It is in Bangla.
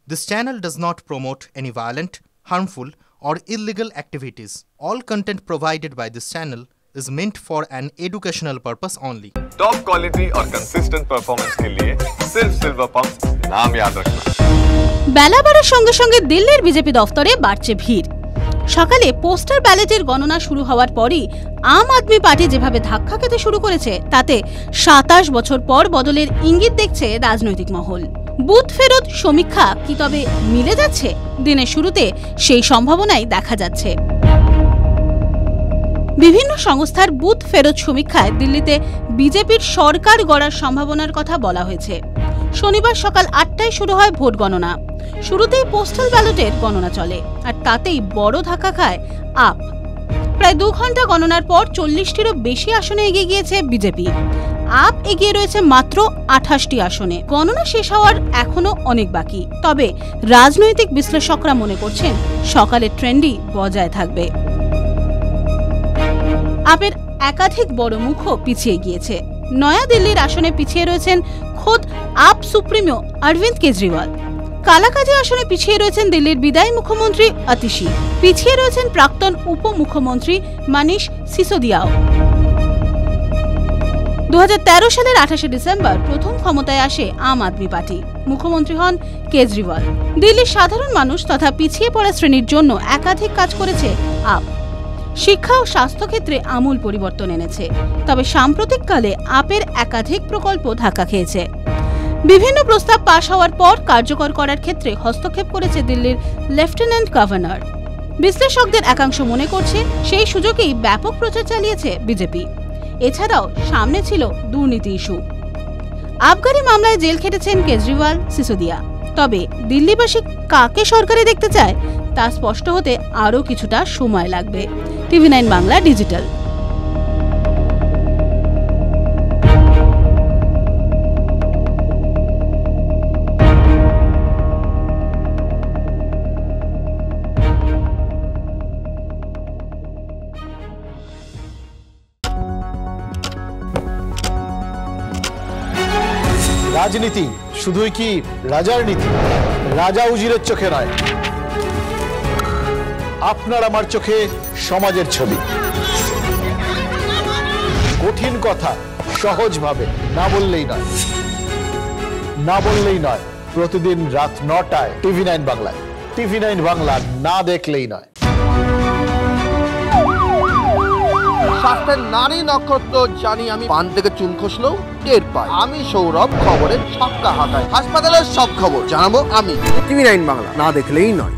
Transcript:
This channel does not promote any violent, harmful, or illegal activities. All content provided by this channel is meant for an educational purpose only. Top quality और कंसिस्टेंट परफॉर्मेंस के लिए सिर्फ सिल्वर पंप नाम याद रखना। বেলা বাড়ার সঙ্গে সঙ্গে দিল্লির বিজেপি দফতরে বাড়ছে ভিড়। সকালে পোস্টার ব্যালটের গণনা শুরু হওয়ার পরই আম আদমি পার্টি যেভাবে ধাক্কা খেতে শুরু করেছে তাতে ২৭ বছর পর বদলের ইঙ্গিত দেখছে রাজনৈতিক মহল। বুথ ফেরত সমীক্ষা কি তবে মিলে যাচ্ছে? দিনের শুরুতে সেই সম্ভাবনাই দেখা যাচ্ছে। বিভিন্ন সংস্থার বুথ ফেরত সমীক্ষায় দিল্লিতে বিজেপির সরকার গড়ার সম্ভাবনার কথা বলা হয়েছে। শনিবার সকাল ৮টায় শুরু হয় ভোট গণনা। শুরুতেই পোস্টাল ব্যালটের গণনা চলে, আর তাতেই বড় ধাক্কা খায় আপ। প্রায় ২ ঘন্টা গণনার পর ৪০টিরও বেশি আসনে এগিয়ে গিয়েছে বিজেপি। আপ এগিয়ে রয়েছে মাত্র ২৮টি আসনে। গণনা শেষ হওয়ার এখনো অনেক বাকি, তবে রাজনৈতিক বিশ্লেষকরা মনে করছেন সকালের ট্রেন্ডই বজায় থাকবে। আপের একাধিক বড় মুখও পিছিয়ে গিয়েছে। নয়াদিল্লির আসনে পিছিয়ে রয়েছেন খোদ আপ সুপ্রিমো অরবিন্দ কেজরিওয়াল। কালাকাজি আসনে পিছিয়ে রয়েছেন দিল্লির বিদায়ী মুখ্যমন্ত্রী আতিশি। পিছিয়ে রয়েছেন প্রাক্তন উপমুখ্যমন্ত্রী মনীষ সিসোদিয়াও। ২০১৩ সালের ২৮শে ডিসেম্বর প্রথম ক্ষমতায় আসে আম আদমি পার্টি। মুখ্যমন্ত্রী হন কেজরিওয়াল। দিল্লির সাধারণ মানুষ তথা পিছিয়ে পড়া শ্রেণীর জন্য একাধিক কাজ করেছে আপ। শিক্ষা ও স্বাস্থ্য ক্ষেত্রে আমূল পরিবর্তন এনেছে। তবে সাম্প্রতিককালে আপের একাধিক প্রকল্প ধাক্কা খেয়েছে। বিভিন্ন প্রস্তাব পাশ হওয়ার পর কার্যকর করার ক্ষেত্রে হস্তক্ষেপ করেছে দিল্লির লেফটেন্যান্ট গভর্নর। বিশ্লেষকদের একাংশ মনে করছে সেই সুযোগেই ব্যাপক প্রচার চালিয়েছে বিজেপি। এছাড়াও সামনে ছিল দুর্নীতি ইস্যু। আবগারি মামলায় জেল খেটেছেন কেজরিওয়াল, সিসোদিয়া। তবে দিল্লিবাসী কাকে সরকারে দেখতে চায় তা স্পষ্ট হতে আরও কিছুটা সময় লাগবে। TV9 Bangla digital. রাজনীতি শুধুই কি রাজার নীতি? রাজা উজিরের চোখে নয়, আপনার আমার চোখে সমাজের ছবি। কঠিন কথা সহজভাবে না বললেই নয়, না বললেই নয়। প্রতিদিন রাত ৯টায় TV9 বাংলায়। TV9 বাংলা না দেখলেই নয়। শাস্ত্রের নারী নক্ষত্র জানি আমি, পান থেকে চুন খসলেও টের পাই। আমি সৌরভ, খবরের ছক্কা হাঁকায়। হাসপাতালের সব খবর জানাবো আমি। TV9 বাংলা না দেখলেই নয়।